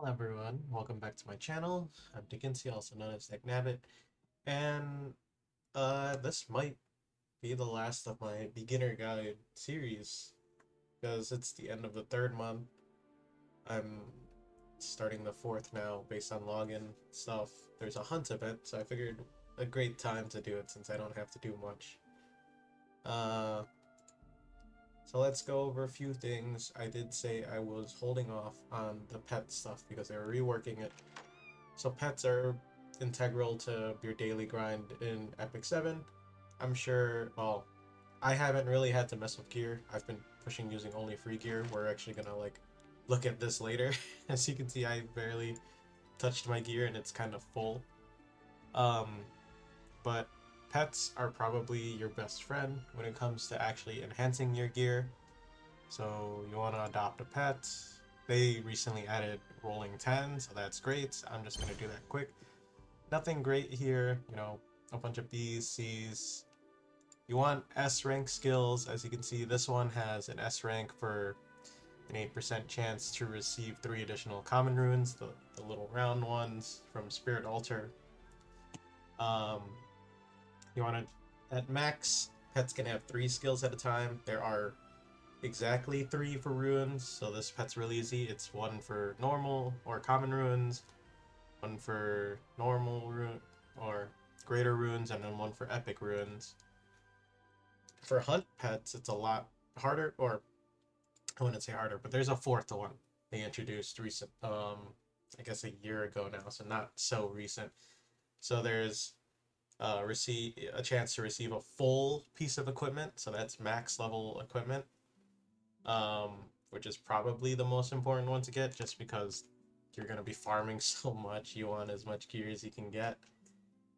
Hello everyone, welcome back to my channel. I'm Dickinsey, also known as DeckNabbit, and this might be the last of my beginner guide series because it's the end of the third month. I'm starting the fourth now based on login stuff. There's a hunt event, so I figured a great time to do it since I don't have to do much. Uh, so let's go over a few things. I did say I was holding off on the pet stuff because they were reworking it. So pets are integral to your daily grind in Epic 7. I'm sure, well, I haven't really had to mess with gear. I've been pushing using only free gear. We're actually gonna look at this later. As you can see, I barely touched my gear and it's kind of full. Um, but pets are probably your best friend when it comes to actually enhancing your gear. So you want to adopt a pet. They recently added rolling 10, so that's great. I'm just gonna do that quick. Nothing great here, a bunch of B's, C's. You want S rank skills. As you can see, this one has an S rank for an 8% chance to receive 3 additional common runes, the little round ones from Spirit Altar. Um, you want to, at max, pets can have 3 skills at a time. There are exactly 3 for runes, so this pet's really easy. It's 1 for normal or common runes, 1 for normal rune or greater runes, and then 1 for epic runes. For hunt pets, it's a lot harder, or I wouldn't say harder, but there's a fourth one they introduced recent, I guess a year ago now, so not so recent. So there's receive a chance to receive a full piece of equipment, so that's max level equipment, um, which is probably the most important one to get, just because you're gonna be farming so much. You want as much gear as you can get.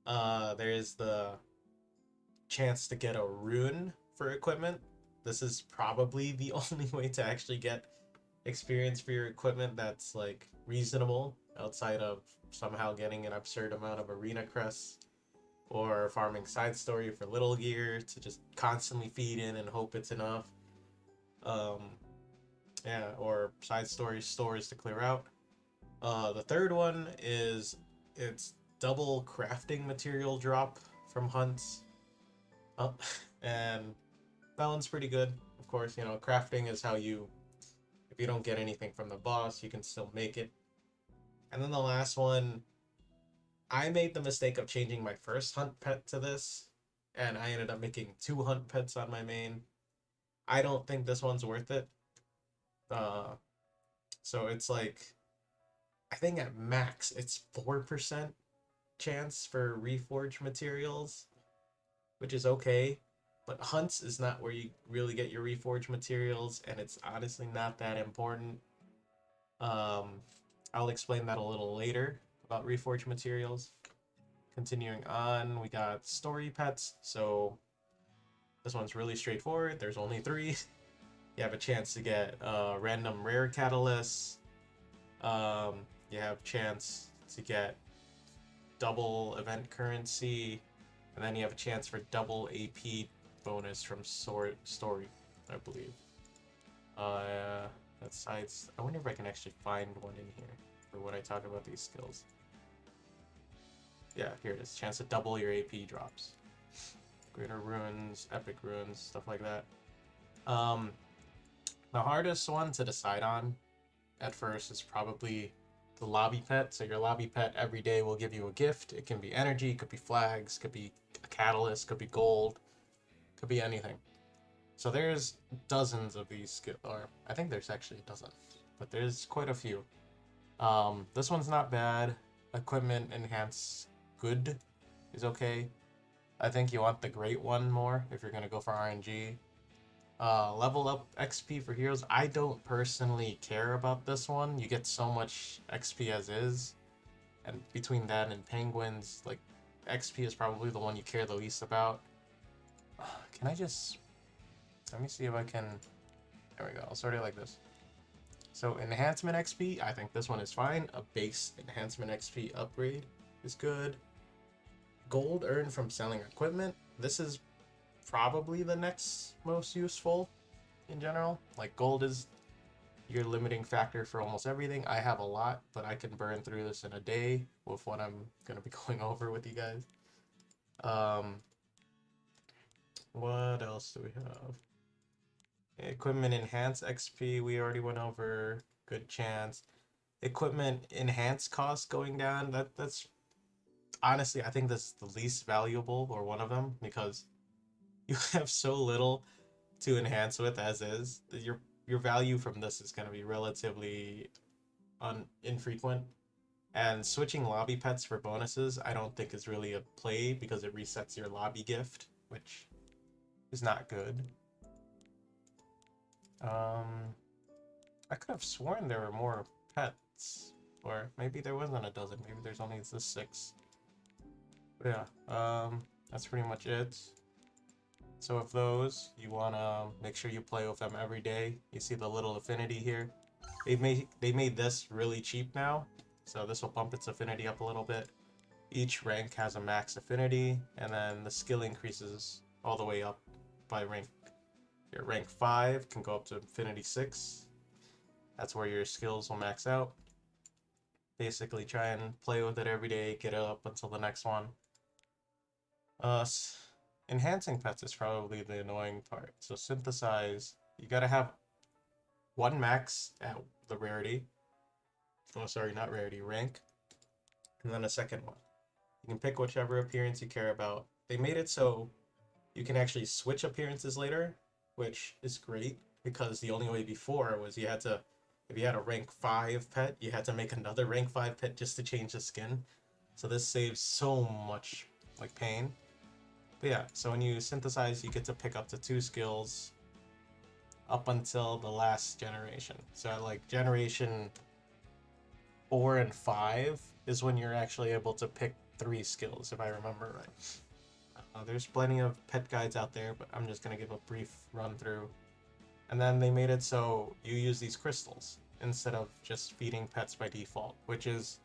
There's the chance to get a rune for equipment. This is probably the only way to actually get experience for your equipment that's like reasonable outside of somehow getting an absurd amount of arena crests or farming side story for little gear to just constantly feed in and hope it's enough. Um, yeah, or side story stores to clear out. The third one is it's double crafting material drop from hunts. Oh, and that one's pretty good. Of course, crafting is how you, if you don't get anything from the boss, you can still make it. And then the last one, I made the mistake of changing my first hunt pet to this, and I ended up making 2 hunt pets on my main. I don't think this one's worth it. Uh, so it's like, I think at max it's 4% chance for reforge materials, which is okay. But hunts is not where you really get your reforge materials, and it's honestly not that important. Um, I'll explain that a little later about reforge materials. Continuing on, we got story pets. So this one's really straightforward. There's only 3. You have a chance to get random rare catalysts. You have chance to get double event currency, and then you have a chance for double AP bonus from story, I believe. That sides. I wonder if I can actually find one in here for when I talk about these skills. Yeah, here it is. Chance to double your AP drops. Greater runes, epic runes, stuff like that. Um, the hardest one to decide on at first is probably the lobby pet. So your lobby pet every day will give you a gift. It can be energy, could be flags, could be a catalyst, could be gold, could be anything. So there's dozens of these skills, or I think there's actually a dozen, but there's quite a few. This one's not bad. Equipment enhance good is okay. I think you want the great one more if you're gonna go for RNG. Level up XP for heroes. I don't personally care about this one. You get so much XP as is, and between that and penguins, like XP is probably the one you care the least about. Can I just let me see if I can. There we go. I'll sort it like this. So enhancement XP, I think this one is fine. A base enhancement XP upgrade is good. Gold earned from selling equipment. This is probably the next most useful in general. Like gold is your limiting factor for almost everything. I have a lot, but I can burn through this in a day with what I'm gonna be going over with you guys. Um, what else do we have? Equipment enhance XP, we already went over. Good chance. Equipment enhance cost going down. That's honestly, I think that's the least valuable or one of them because you have so little to enhance with as is. Your value from this is going to be relatively infrequent. And switching lobby pets for bonuses, I don't think is really a play because it resets your lobby gift, which is not good. I could have sworn there were more pets, or maybe there wasn't a dozen. Maybe there's only this six. But yeah, that's pretty much it. So of those, you wanna make sure you play with them every day. You see the little affinity here. They made this really cheap now, so this will bump its affinity up a little bit. Each rank has a max affinity, and then the skill increases all the way up by rank. Your rank 5 can go up to affinity 6. That's where your skills will max out. Basically, try and play with it every day, get it up until the next one. Uh, Enhancing pets is probably the annoying part. So synthesize, you gotta have one max at the rarity. Oh, sorry, not rarity, rank, and then a second one. You can pick whichever appearance you care about. They made it so you can actually switch appearances later, which is great because the only way before was you had to, if you had a rank 5 pet, you had to make another rank 5 pet just to change the skin. So this saves so much like pain. But yeah, so when you synthesize, you get to pick up to 2 skills up until the last generation. So at like generation 4 and 5 is when you're actually able to pick 3 skills, if I remember right. There's plenty of pet guides out there, but I'm just gonna give a brief run through. And then they made it so you use these crystals instead of just feeding pets by default, which is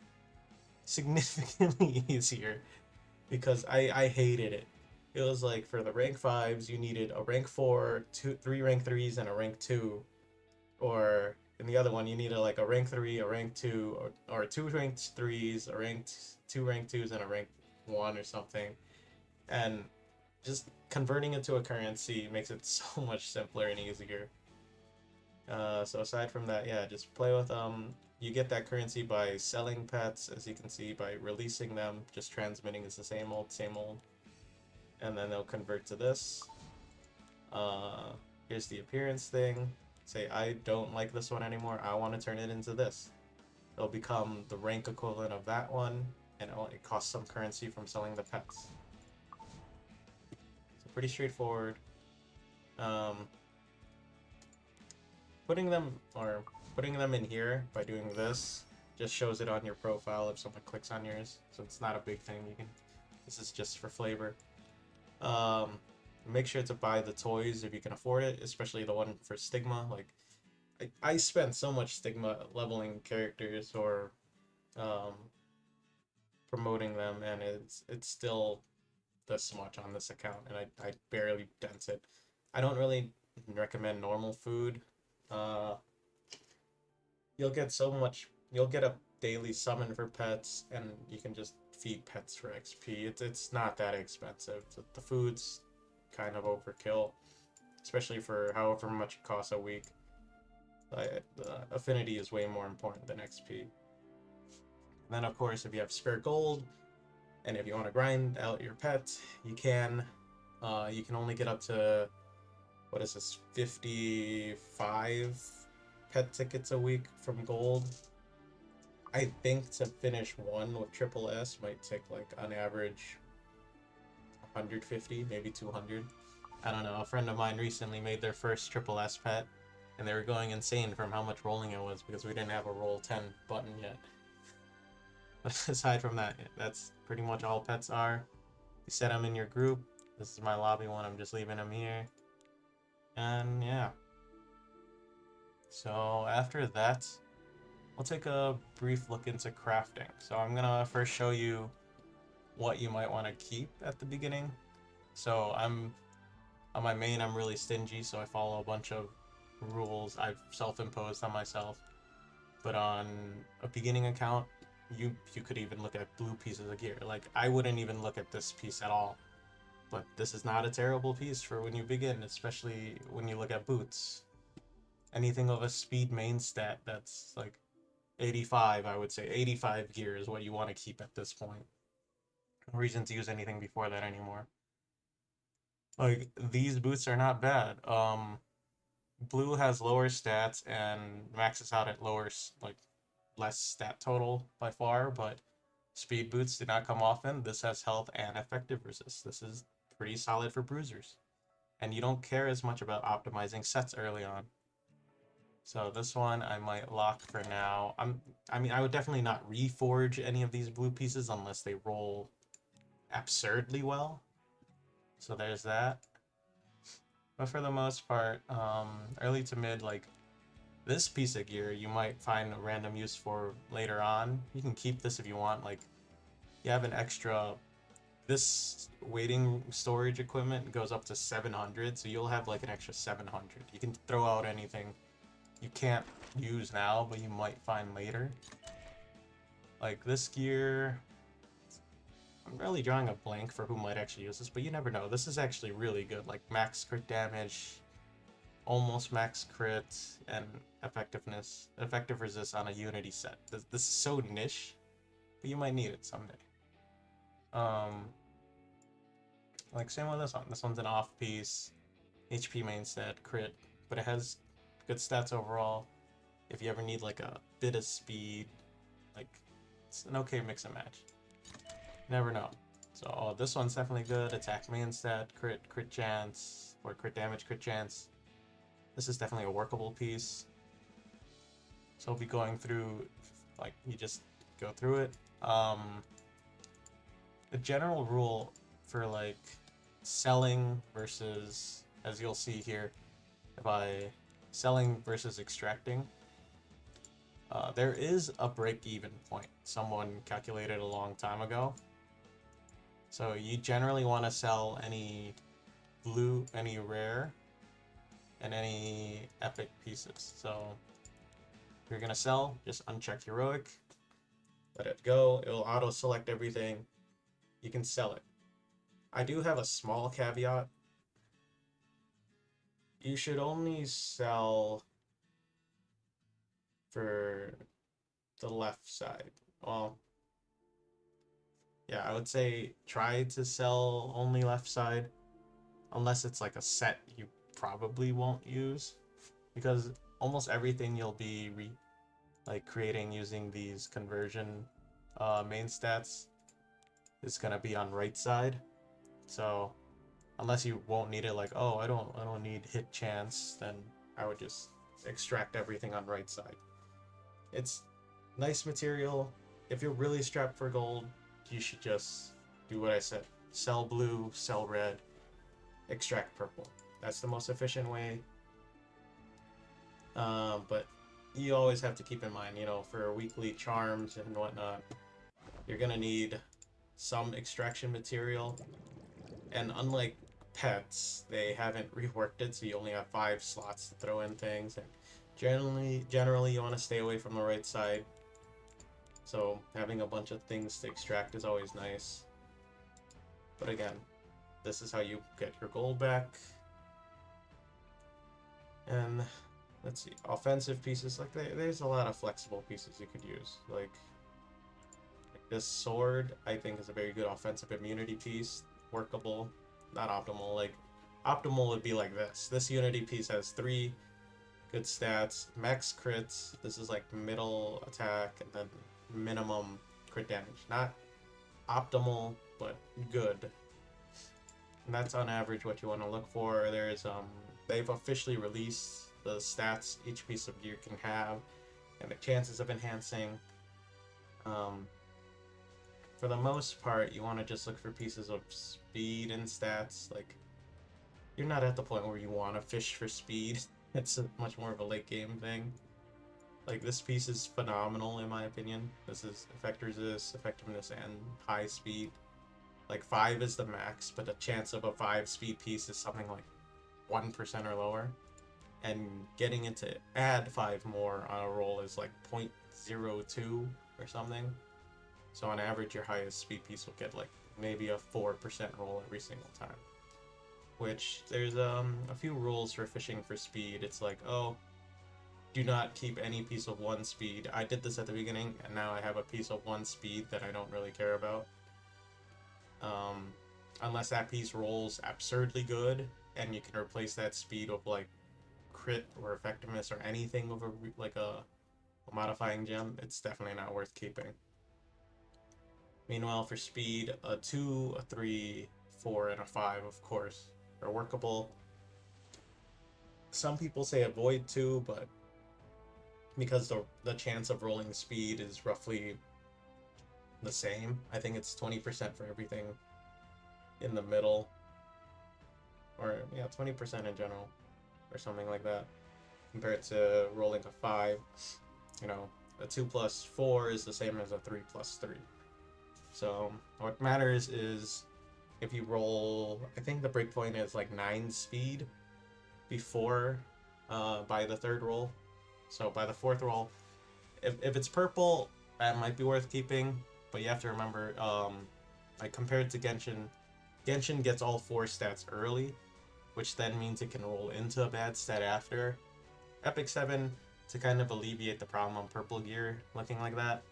significantly easier because I hated it. It was like for the rank 5s, you needed a rank 4, 3 rank 3s, and a rank 2. Or in the other one, you needed like a rank 3, a rank 2, or 2 ranked 3s, a ranked 2 rank 2s, and a rank 1 or something. And just converting it to a currency makes it so much simpler and easier. So aside from that, yeah, just play with them. You get that currency by selling pets, as you can see, by releasing them. Just transmitting is the same old, same old. And then they'll convert to this. Uh, Here's the appearance thing. Say, I don't like this one anymore. I want to turn it into this. It'll become the rank equivalent of that one, and it costs some currency from selling the pets. So pretty straightforward. Um, putting them in here by doing this just shows it on your profile if someone clicks on yours. So it's not a big thing. You can. This is just for flavor. Um, Make sure to buy the toys if you can afford it, especially the one for Stigma. Like, I spent so much Stigma leveling characters or um, promoting them, and it's still this much on this account, and I barely dent it. I don't really recommend normal food. Uh, you'll get so much. You'll get a daily summon for pets, and you can just feed pets for XP. It's not that expensive. The food's kind of overkill, especially for however much it costs a week. Affinity is way more important than XP. And then, of course, if you have spare gold, and if you want to grind out your pet, you can. You can only get up to, what is this, 55 pet tickets a week from gold. I think to finish one with triple S might take like on average 150, maybe 200. I don't know. A friend of mine recently made their first triple S pet, and they were going insane from how much rolling it was because we didn't have a roll 10 button yet. But aside from that, that's pretty much all pets are. You set them in your group. This is my lobby one. I'm just leaving them here. And yeah. So after that, we'll take a brief look into crafting. So I'm gonna first show you what you might want to keep at the beginning. So I'm on my main, I'm really stingy, so I follow a bunch of rules I've self-imposed on myself. But on a beginning account, you could even look at blue pieces of gear. Like I wouldn't even look at this piece at all. But this is not a terrible piece for when you begin, especially when you look at boots. Anything of a speed main stat that's like 85, I would say 85 gear is what you want to keep at this point. No reason to use anything before that anymore. Like these boots are not bad. Blue has lower stats and maxes out at lower, like less stat total by far, but speed boots do not come often. This has health and effective resist. This is pretty solid for bruisers. And you don't care as much about optimizing sets early on. So this one I might lock for now. I mean I would definitely not reforge any of these blue pieces unless they roll absurdly well. So there's that. But for the most part, early to mid, like this piece of gear, you might find a random use for later on. You can keep this if you want. Like you have an extra. This waiting storage equipment goes up to 700, so you'll have like an extra 700. You can throw out anything you can't use now, but you might find later. Like this gear, I'm really drawing a blank for who might actually use this, but you never know. This is actually really good. Like max crit damage, almost max crit, and effective resist on a unity set. This is so niche, but you might need it someday. Um, like same with this one. This one's an off piece, HP main stat, crit, but it has good stats overall. If you ever need like a bit of speed, like it's an okay mix and match. Never know. So this one's definitely good. Attack main stat, crit chance, or crit damage, crit chance. This is definitely a workable piece. So we'll be going through, like you just go through it. The general rule for like selling versus, as you'll see here, by selling versus extracting, there is a break-even point someone calculated a long time ago. So you generally want to sell any blue, any rare, and any epic pieces. So if you're gonna sell, just uncheck heroic, let it go. It'll auto select everything. You can sell it. I do have a small caveat. You should only sell for the left side. Well, yeah, I would say try to sell only left side, unless it's like a set you probably won't use, because almost everything you'll be like creating using these conversion main stats is gonna be on right side. So unless you won't need it, like oh I don't need hit chance, then I would just extract everything on right side. It's nice material. If you're really strapped for gold, you should just do what I said. Sell blue, sell red, extract purple. That's the most efficient way. But you always have to keep in mind, you know, for weekly charms and whatnot, you're gonna need some extraction material. And unlike pets, they haven't reworked it, so you only have 5 slots to throw in things. And generally, you want to stay away from the right side. So having a bunch of things to extract is always nice. But again, this is how you get your gold back. And let's see, offensive pieces, like there's a lot of flexible pieces you could use. Like this sword, I think, is a very good offensive immunity piece. Workable, not optimal. Like optimal would be like this. This unity piece has 3 good stats, max crits. This is like middle attack and then minimum crit damage. Not optimal, but good. And that's on average what you want to look for. There's they've officially released the stats each piece of gear can have and the chances of enhancing. For the most part, you want to just look for pieces of speed and stats. Like you're not at the point where you want to fish for speed. It's much more of a late game thing. Like this piece is phenomenal in my opinion. This is effect resist, effectiveness, and high speed. Like 5 is the max, but the chance of a 5 speed piece is something like 1% or lower. and getting it to add 5 more on a roll is like 0.02 or something. So on average, your highest speed piece will get like maybe a 4% roll every single time. Which there's a few rules for fishing for speed. It's like, oh, do not keep any piece of 1 speed. I did this at the beginning, and now I have a piece of 1 speed that I don't really care about. Um, Unless that piece rolls absurdly good, and you can replace that speed with like crit or effectiveness or anything with a modifying gem, it's definitely not worth keeping. Meanwhile, for speed, a 2, a 3, 4, and a 5, of course, are workable. Some people say avoid 2, but because the chance of rolling speed is roughly the same, I think it's 20% for everything in the middle, or yeah, 20% in general, or something like that, compared to rolling a 5. You know, a 2 plus 4 is the same as a 3 plus 3. So what matters is if you roll, I think the breakpoint is like 9 speed before by the third roll. So by the fourth roll, if it's purple, that might be worth keeping. But you have to remember, like compared to Genshin, Genshin gets all 4 stats early, which then means it can roll into a bad stat after. Epic 7, to kind of alleviate the problem on purple gear looking like that,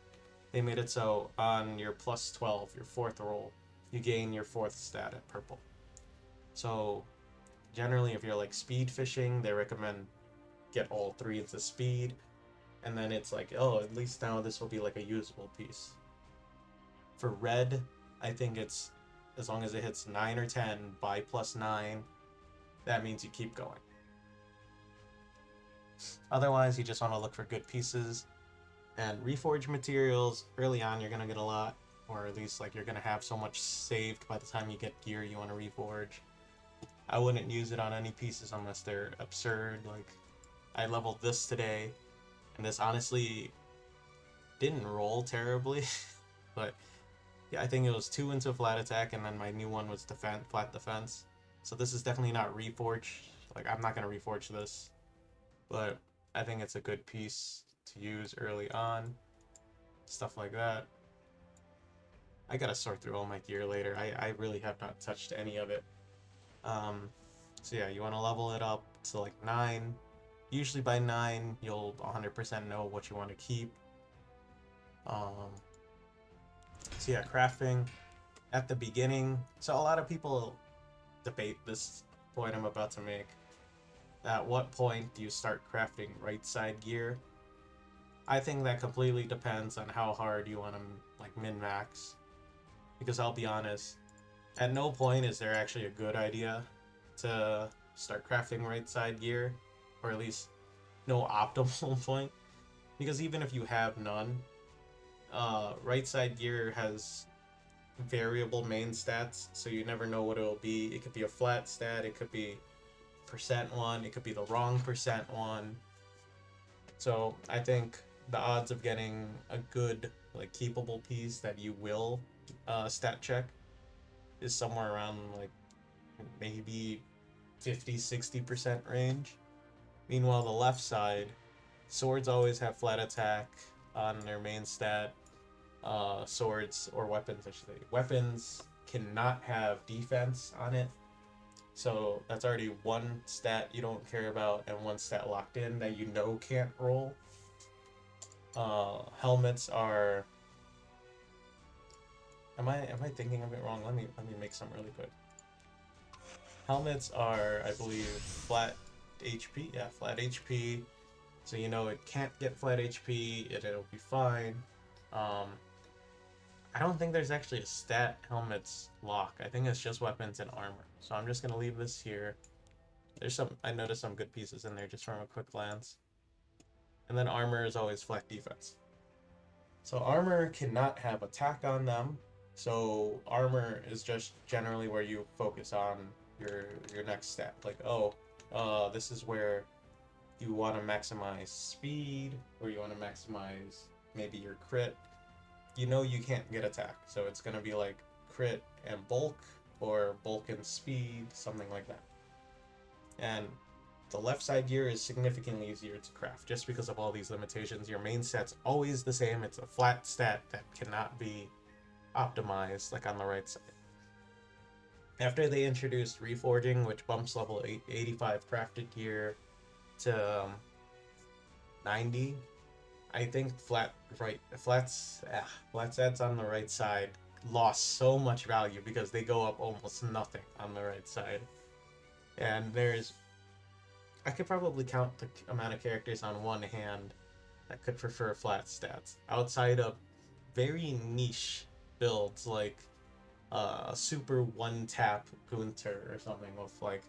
they made it so on your plus 12, your fourth roll, you gain your 4th stat at purple. So generally, if you're like speed fishing, they recommend get all 3 into speed, and then it's like, oh, at least now this will be like a usable piece. For red, I think it's as long as it hits 9 or 10 by plus 9, that means you keep going. Otherwise, you just want to look for good pieces. And reforge materials, early on you're going to get a lot, or at least like you're going to have so much saved by the time you get gear you want to reforge. I wouldn't use it on any pieces unless they're absurd. Like, I leveled this today, and this honestly didn't roll terribly, but yeah, I think it was 2 into flat attack, and then my new one was flat defense. So this is definitely not reforged. Like, I'm not going to reforge this, but I think it's a good piece to use early on. Stuff like that. I gotta sort through all my gear later. I really have not touched any of it. So yeah, you want to level it up to like 9. Usually by 9, you'll 100% know what you want to keep. So yeah, crafting at the beginning. So a lot of people debate this point I'm about to make. At what point do you start crafting right side gear? I think that completely depends on how hard you want to like min-max. Because I'll be honest, at no point is there actually a good idea to start crafting right side gear, or at least no optimal point. Because even if you have none, right side gear has variable main stats, so you never know what it'll be. It could be a flat stat, it could be percent one, it could be the wrong percent one. So I think the odds of getting a good, like, keepable piece that you will stat check is somewhere around like maybe 50-60% range. Meanwhile, the left side, swords always have flat attack on their main stat. Swords or weapons, I should say. Weapons cannot have defense on it. So that's already 1 stat you don't care about and 1 stat locked in that you know can't roll. Helmets are. Am I thinking of it wrong? Let me make some really quick. Helmets are, I believe, flat HP. Yeah, flat HP. So you know it can't get flat HP. It'll be fine. I don't think there's actually a stat helmets lock. I think it's just weapons and armor. So I'm just gonna leave this here. There's some. I noticed some good pieces in there just from a quick glance. And then armor is always flat defense. So armor cannot have attack on them. So armor is just generally where you focus on your next stat. Like, oh, this is where you want to maximize speed, or you want to maximize maybe your crit. You know you can't get attack, so it's gonna be like crit and bulk, or bulk and speed, something like that. And the left side gear is significantly easier to craft just because of all these limitations. Your main stat's always the same. It's a flat stat that cannot be optimized like on the right side. After they introduced reforging, which bumps level 85 crafted gear to 90, I think flat stats on the right side lost so much value because they go up almost nothing on the right side. And I could probably count the amount of characters on one hand that could prefer flat stats outside of very niche builds like a super one tap Gunter or something with like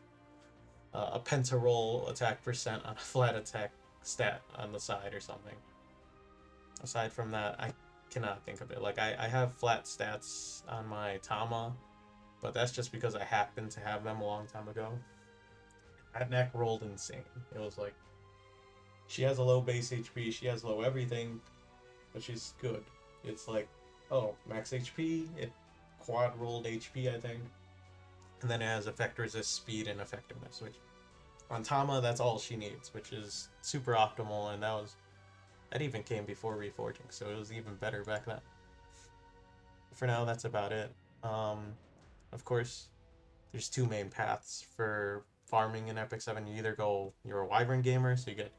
a pentaroll attack percent on a flat attack stat on the side or something. Aside from that, I cannot think of it. Like I have flat stats on my Tama, but that's just because I happened to have them a long time ago. That neck rolled insane. It was like she has a low base HP, she has low everything, but she's good. It's like, oh, max HP, it quad rolled HP, I think. And then it has effect resist, speed, and effectiveness, which on Tama, that's all she needs, which is super optimal, and that even came before reforging, so it was even better back then. For now, that's about it. Of course, there's two main paths for farming in Epic 7. You either go, you're a Wyvern gamer, so you get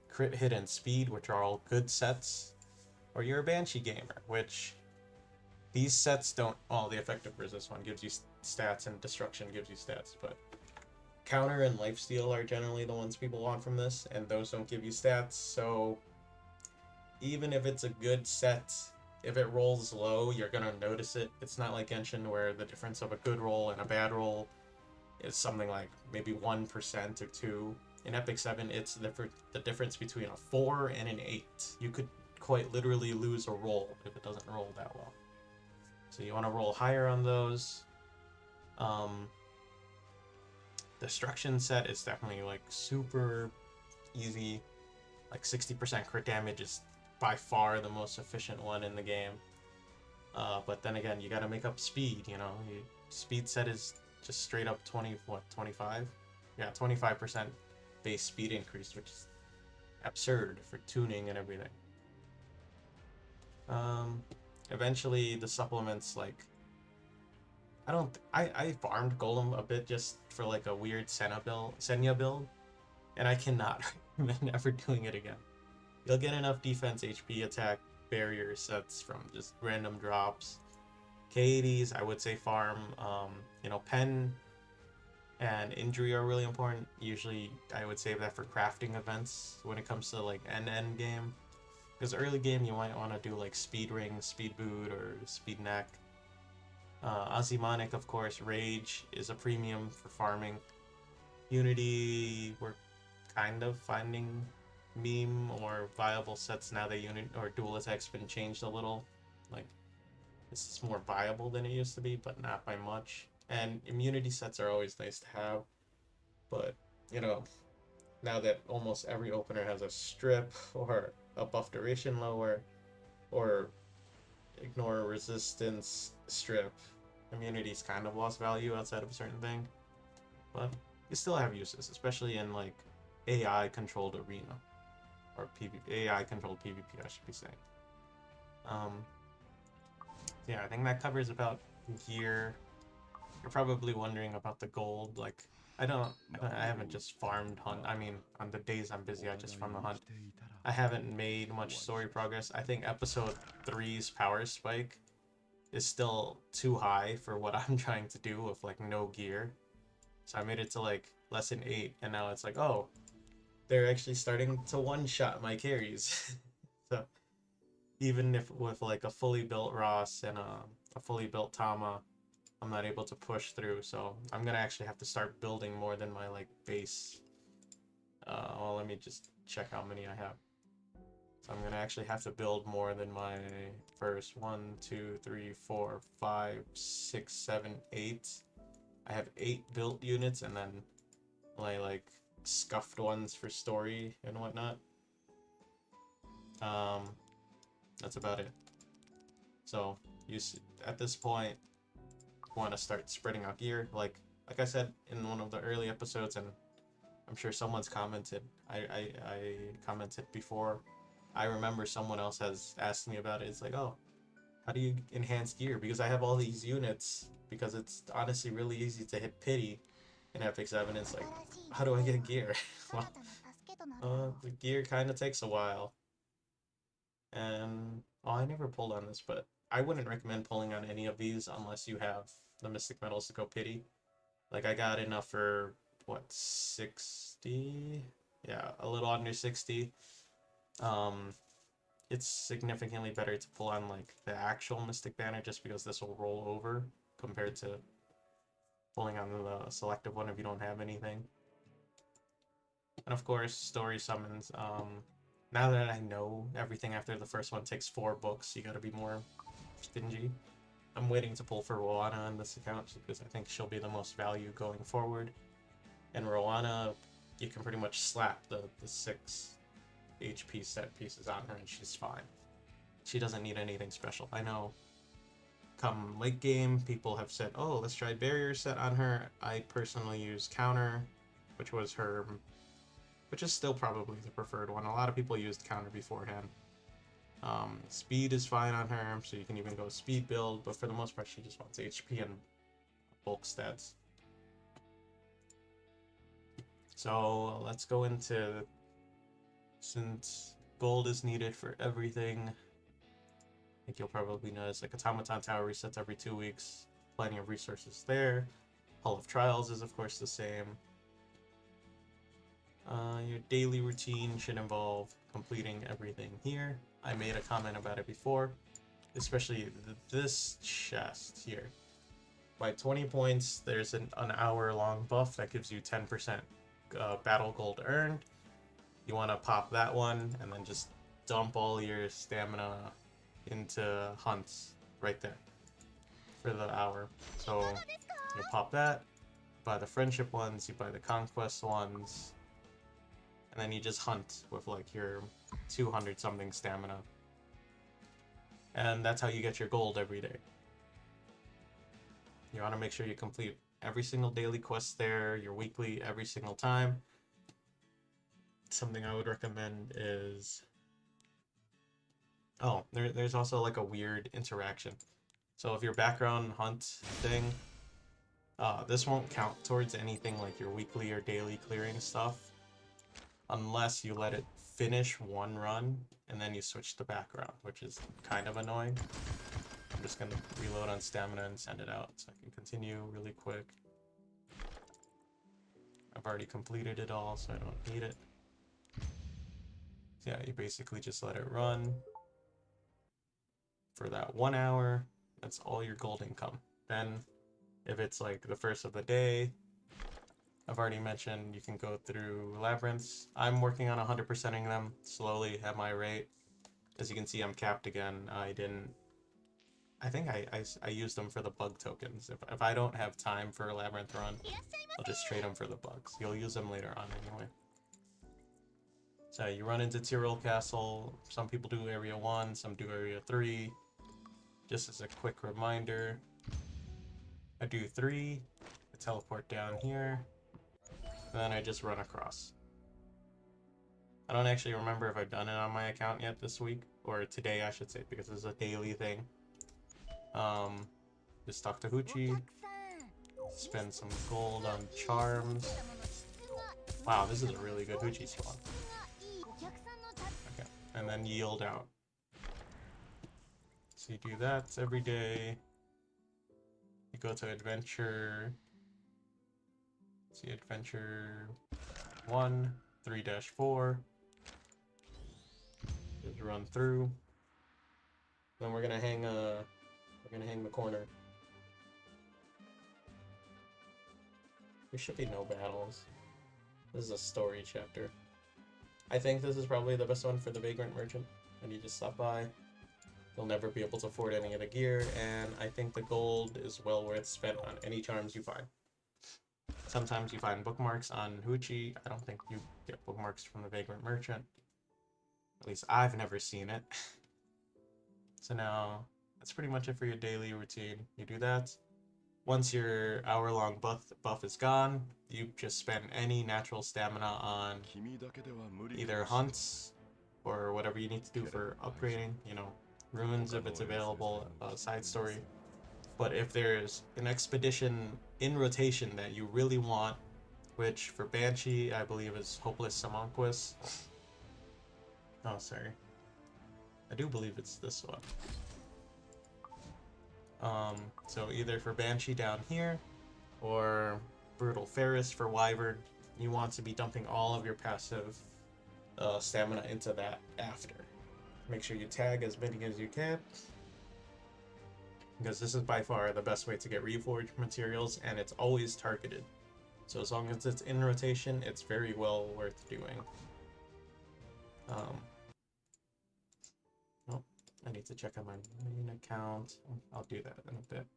crit, hit, and speed, which are all good sets, or you're a Banshee gamer, which these sets don't. Well, the effective resist one gives you stats, and destruction gives you stats, but counter and lifesteal are generally the ones people want from this, and those don't give you stats, so even if it's a good set, if it rolls low, you're gonna notice it. It's not like Genshin where the difference of a good roll and a bad roll is something like maybe 1% or 2. In Epic 7, it's the difference between a 4 and an 8. You could quite literally lose a roll if it doesn't roll that well. So you want to roll higher on those. Destruction set is definitely like super easy. Like 60% crit damage is by far the most efficient one in the game. But then again, you gotta make up speed, you know? Speed set is just straight up 25? Yeah, 25% base speed increase, which is absurd for tuning and everything. Eventually, the supplements, like, I farmed Golem a bit just for like a weird Senya build, and I cannot recommend ever doing it again. You'll get enough defense, HP, attack, barrier sets from just random drops. K80s, I would say farm. Pen and injury are really important. Usually, I would save that for crafting events when it comes to like end game. Because early game, you might want to do like speed ring, speed boot, or speed neck. Azimonic, of course. Rage is a premium for farming. Unity, we're kind of finding meme or viable sets now that unit or dual attack's been changed a little. Like, this is more viable than it used to be, but not by much. And immunity sets are always nice to have, but now that almost every opener has a strip or a buff duration lower or ignore resistance strip, immunity's kind of lost value outside of a certain thing, but you still have uses, especially in like AI controlled arena or AI controlled PvP, I should be saying. Yeah, I think that covers about gear. You're probably wondering about the gold. Like, I haven't just farmed hunt. I mean, on the days I'm busy, I just farm the hunt. I haven't made much story progress. I think episode 3's power spike is still too high for what I'm trying to do with like no gear. So I made it to like less than 8, and now it's like, oh, they're actually starting to one-shot my carries. So even if with like a fully built Ross and a fully built Tama, I'm not able to push through. So I'm gonna actually have to start building more than my like base. Well, let me just check how many I have. So I'm gonna actually have to build more than my first 1, 2, 3, 4, 5, 6, 7, 8. I have 8 built units, and then my like scuffed ones for story and whatnot. That's about it. So at this point, want to start spreading out gear, like I said in one of the early episodes, and I'm sure someone's commented. I commented before. I remember someone else has asked me about it. It's like, oh, how do you enhance gear? Because I have all these units. Because it's honestly really easy to hit pity in Epic 7. It's like, how do I get gear? Well, the gear kind of takes a while. And, oh, I never pulled on this, but I wouldn't recommend pulling on any of these unless you have the Mystic Metals to go pity. Like, I got enough for, what, 60? Yeah, a little under 60. Um, it's significantly better to pull on, like, the actual Mystic Banner just because this will roll over compared to pulling on the selective one if you don't have anything. And of course, story summons. Now that I know everything after the first one takes 4 books, you gotta be more stingy. I'm waiting to pull for Rowana on this account because I think she'll be the most value going forward. And Rowana, you can pretty much slap the 6 HP set pieces on her and she's fine. She doesn't need anything special. I know come late game, people have said, oh, let's try barrier set on her. I personally use counter, which was her, which is still probably the preferred one. A lot of people used counter beforehand. Speed is fine on her, so you can even go speed build, but for the most part, she just wants HP and bulk stats. So let's go into, since gold is needed for everything, I think you'll probably notice like Automaton Tower resets every 2 weeks, plenty of resources there. Hall of Trials is of course the same. Your daily routine should involve completing everything here. I made a comment about it before, especially this chest here. By 20 points, there's an hour-long buff that gives you 10% battle gold earned. You want to pop that one and then just dump all your stamina into hunts right there for the hour. So you pop that, buy the friendship ones, you buy the conquest ones, and then you just hunt with like your 200 something stamina. And that's how you get your gold every day. You want to make sure you complete every single daily quest there, your weekly every single time. Something I would recommend is, oh, there's also like a weird interaction. So if your background hunt thing, this won't count towards anything like your weekly or daily clearing stuff unless you let it finish one run and then you switch to background, which is kind of annoying. I'm just gonna reload on stamina and send it out so I can continue really quick. I've already completed it all, so I don't need it. So yeah, you basically just let it run for that 1 hour. That's all your gold income. Then if it's like the first of the day, I've already mentioned you can go through labyrinths. I'm working on 100%ing them slowly at my rate. As you can see, I'm capped again. I think I used them for the bug tokens. If I don't have time for a labyrinth run, I'll just trade them for the bugs. You'll use them later on anyway. So you run into Tyrol Castle. Some people do Area 1, some do Area 3. Just as a quick reminder, I do 3, I teleport down here, and then I just run across. I don't actually remember if I've done it on my account yet this week, or today I should say, because it's a daily thing. Just talk to Hoochie, spend some gold on charms. Wow, this is a really good Hoochie spawn. Okay, and then yield out. So you do that every day. You go to adventure. See adventure 1, 3-4. Just run through. Then we're gonna hang the corner. There should be no battles. This is a story chapter. I think this is probably the best one for the Vagrant Merchant. And you just stop by. You'll never be able to afford any of the gear, and I think the gold is well worth spent on any charms you find. Sometimes you find bookmarks on Hoochie. I don't think you get bookmarks from the Vagrant Merchant. At least I've never seen it. So now, that's pretty much it for your daily routine. You do that, Once your hour-long buff is gone, you just spend any natural stamina on either hunts or whatever you need to do for upgrading, you know, runes if it's available, side story. But if there's an expedition in rotation that you really want, which for Banshee I believe is Hopeless Homunculus. Oh, sorry. I do believe it's this one. So either for Banshee down here, or Brutal Ferris for Wyvern, you want to be dumping all of your passive stamina into that after. Make sure you tag as many as you can, because this is by far the best way to get reforged materials, and it's always targeted. So as long as it's in rotation, it's very well worth doing. Oh, I need to check on my main account. I'll do that in a bit.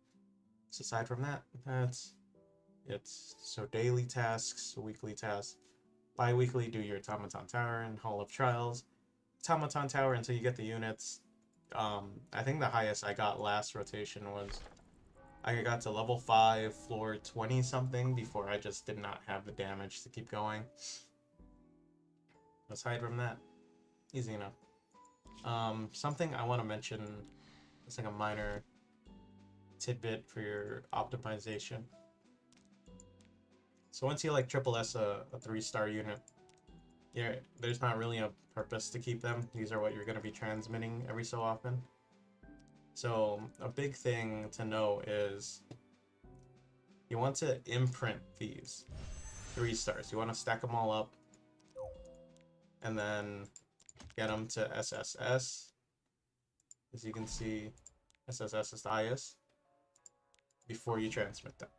So aside from that, that's it's so daily tasks, weekly tasks. Bi-weekly, do your Automaton Tower and Hall of Trials. Automaton Tower until you get the units. I think the highest I got last rotation was I got to level 5, floor 20 something before I just did not have the damage to keep going. Aside from that, easy enough. Something I want to mention, it's like a minor tidbit for your optimization. So once you like triple S a 3-star unit, yeah, there's not really a purpose to keep them. These are what you're going to be transmitting every so often. So a big thing to know is you want to imprint these 3 stars. You want to stack them all up and then get them to SSS. As you can see, SSS is the highest before you transmit them.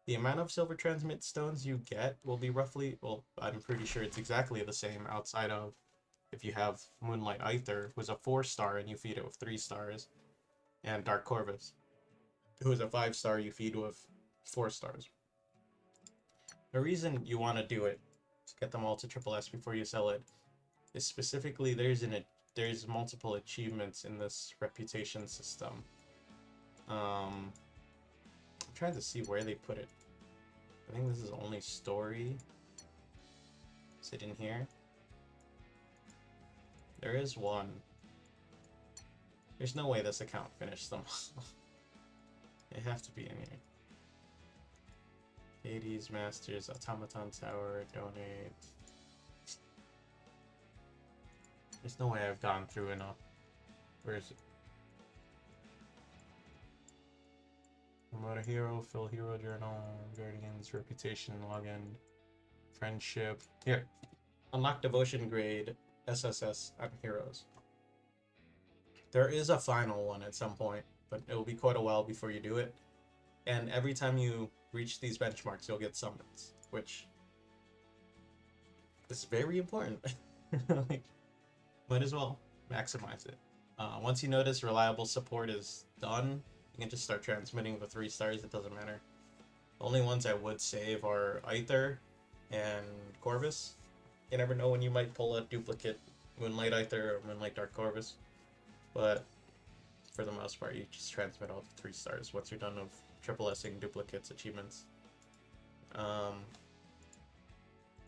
The amount of silver transmit stones you get will be roughly, well, I'm pretty sure it's exactly the same outside of if you have Moonlight Aether, who's a 4-star and you feed it with 3 stars, and Dark Corvus, who is a 5-star you feed with 4 stars. The reason you want to do it, to get them all to triple S before you sell it, is specifically there's multiple achievements in this reputation system. I'm trying to see where they put it. I think this is only story. Is it in here? There is one. There's no way this account finished them. They have to be in here. Hades Masters, Automaton Tower, donate. There's no way I've gone through enough. Where is it? Promote a hero, fill hero journal, Guardians, reputation, login, friendship. Here. Unlock devotion grade, SSS on heroes. There is a final one at some point, but it will be quite a while before you do it. And every time you reach these benchmarks, you'll get summons, which is very important. Like, might as well maximize it. Once you notice reliable support is done, you can just start transmitting the 3 stars. It doesn't matter. The only ones I would save are Aether and Corvus. You never know when you might pull a duplicate Moonlight Aether or Moonlight Dark Corvus. But for the most part, you just transmit all the 3 stars once you're done with triple S-ing duplicates achievements. I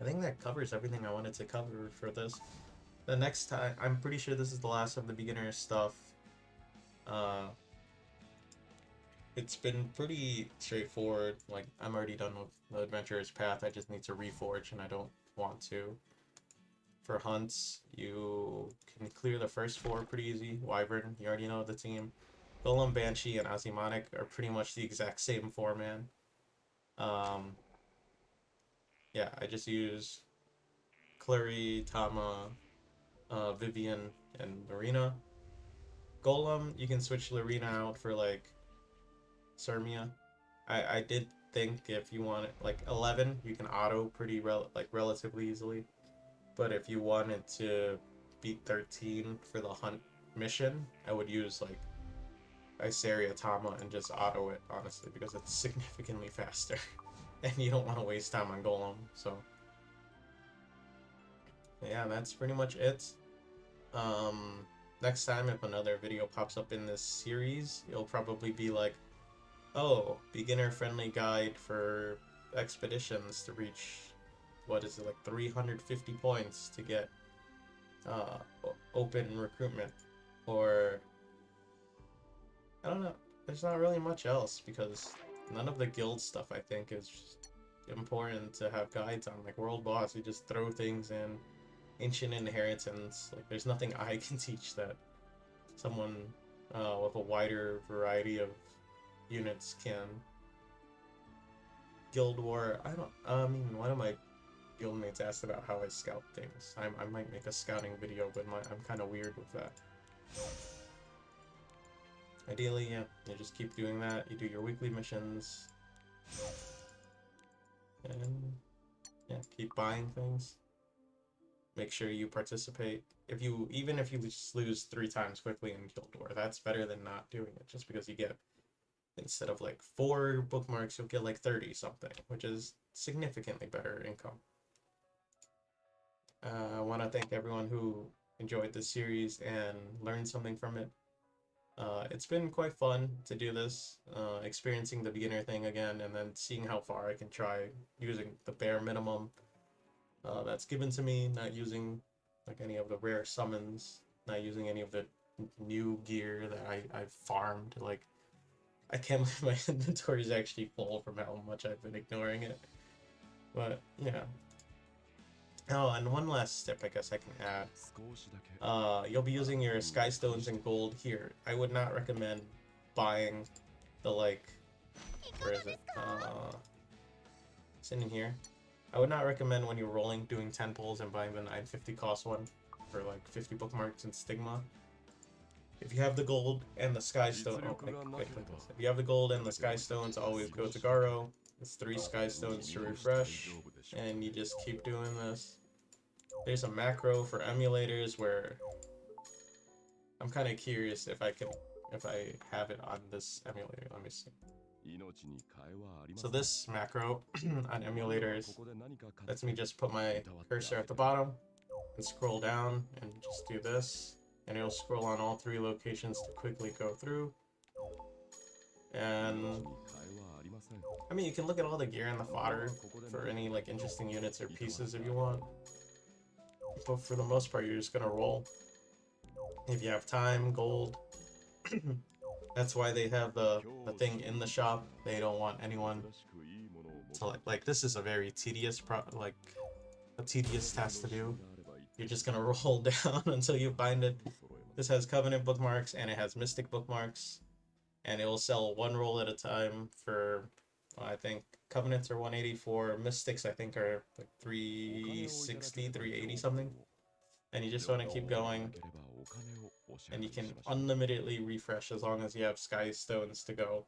think that covers everything I wanted to cover for this. The next time, I'm pretty sure this is the last of the beginner stuff. It's been pretty straightforward. Like, I'm already done with the adventurer's path. I just need to reforge, and I don't want to. For hunts, you can clear the first 4 pretty easy. Wyvern, you already know the team. Golem, Banshee, and Azimonic are pretty much the exact same 4-man. Yeah, I just use Clary, Tama, Vivian, and Marina. Golem, you can switch Lorena out for, like, Sermia. I did think if you want it, like, 11, you can auto pretty relatively easily. But if you wanted to beat 13 for the hunt mission, I would use, like, Iseria Tama and just auto it, honestly, because it's significantly faster. And you don't want to waste time on Golem, so... yeah, that's pretty much it. Next time, if another video pops up in this series, it'll probably be, like, Oh, beginner-friendly guide for expeditions to reach, what is it, like 350 points to get open recruitment. Or, I don't know, there's not really much else because none of the guild stuff I think is important to have guides on. Like World Boss, you just throw things in. Ancient Inheritance, like there's nothing I can teach that someone with a wider variety of units can. Guild War, I don't, I mean, one of my guildmates asked about how I scout things. I might make a scouting video, but I'm kind of weird with that. Ideally, yeah, you just keep doing that. You do your weekly missions, and yeah, keep buying things. Make sure you participate. Even if you just lose 3 times quickly in Guild War, that's better than not doing it. Just because you get, instead of like 4 bookmarks, you'll get like 30 something, which is significantly better income. I want to thank everyone who enjoyed this series and learned something from it. It's been quite fun to do this, experiencing the beginner thing again, and then seeing how far I can try using the bare minimum that's given to me, not using like any of the rare summons, not using any of the new gear that I've farmed. Like, I can't believe my inventory is actually full from how much I've been ignoring it. But yeah. Oh, and one last tip I guess I can add. You'll be using your sky stones and gold here. I would not recommend buying the like, where is it? It's in here. I would not recommend when you're rolling doing 10 pulls and buying the 950 cost one for like 50 bookmarks and stigma. If you have the gold and the sky stone, if you have the gold and the sky stones, always go to Garo. It's 3 sky stones to refresh, and you just keep doing this. There's a macro for emulators where I'm kind of curious if I have it on this emulator. Let me see. So this macro on emulators lets me just put my cursor at the bottom and scroll down and just do this, and it'll scroll on all 3 locations to quickly go through. And I mean, you can look at all the gear and the fodder for any like interesting units or pieces if you want, but for the most part you're just gonna roll. If you have time, gold. That's why they have the thing in the shop. They don't want anyone to like this is a very tedious a tedious task to do. You're just gonna roll down until you find it. This has Covenant bookmarks and it has Mystic bookmarks, and it will sell 1 roll at a time for, I think Covenants are 184, Mystics I think are like 360, 380 something. And you just want to keep going, and you can unlimitedly refresh as long as you have sky stones to go,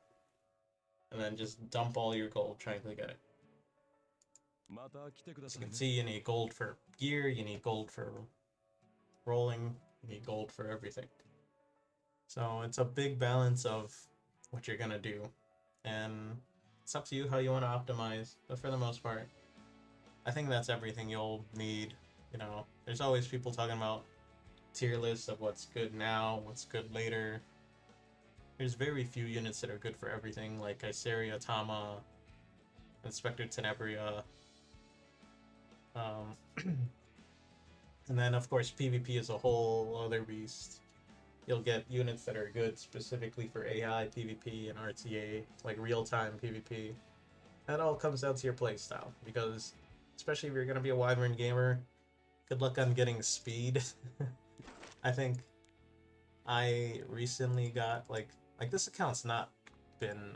and then just dump all your gold trying to get it. As you can see, you need gold for gear, you need gold for rolling, you need gold for everything. So it's a big balance of what you're gonna do, and it's up to you how you want to optimize, but for the most part, I think that's everything you'll need. You know, there's always people talking about tier lists of what's good now, what's good later. There's very few units that are good for everything, like Iseria, Tama, Inspector Tenebria. And then, of course, PvP is a whole other beast. You'll get units that are good specifically for AI PvP and RTA, like real-time PvP. That all comes down to your playstyle, because especially if you're going to be a Wyvern gamer, good luck on getting speed. I think I recently got, like this account's not been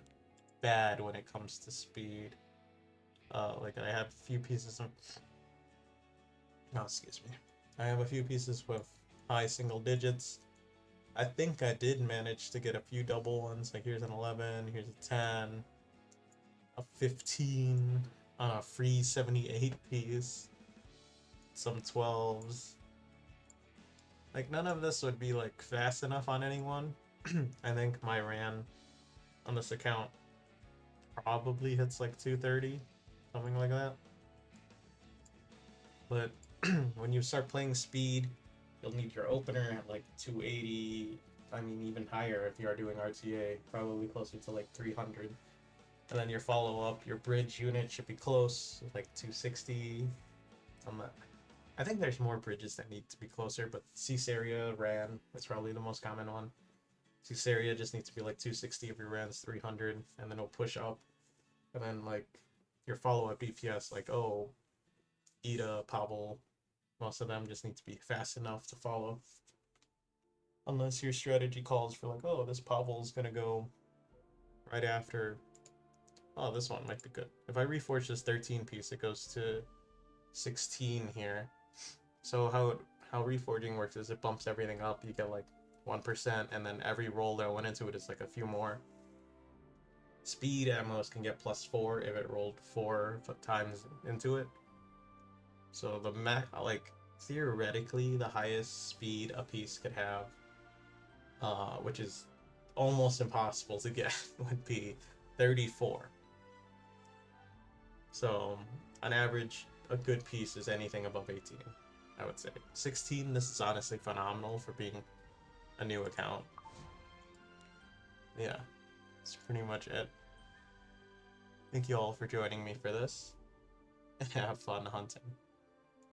bad when it comes to speed. Like I have a few pieces of, oh, excuse me. I have a few pieces with high single digits. I think I did manage to get a few double ones, like here's an 11, here's a 10, a 15 on a free 78 piece, some 12s. Like none of this would be like fast enough on anyone. I think my ran on this account probably hits like 230, something like that. But when you start playing speed, you'll need your opener at like 280. I mean even higher if you are doing RTA, probably closer to like 300. And then your follow-up, your bridge unit should be close, like 260. I think there's more bridges that need to be closer, but Caesarea Ran, that's probably the most common one. Caesarea just needs to be like 260 if your Ran's 300, and then it'll push up. And then like your follow-up DPS, like Ida, Pavel, most of them just need to be fast enough to follow. Unless your strategy calls for like, oh, this Pavel's gonna go right after. Oh, this one might be good. If I reforge this 13 piece, it goes to 16 here. So how reforging works is it bumps everything up. You get like 1%, and then every roll that went into it is like a few more. Speed ammos can get +4 if it rolled 4 times into it. So the like theoretically the highest speed a piece could have, which is almost impossible to get, would be 34. So on average, a good piece is anything above 18, I would say. 16, this is honestly phenomenal for being a new account. Yeah, that's pretty much it. Thank you all for joining me for this, and have fun hunting.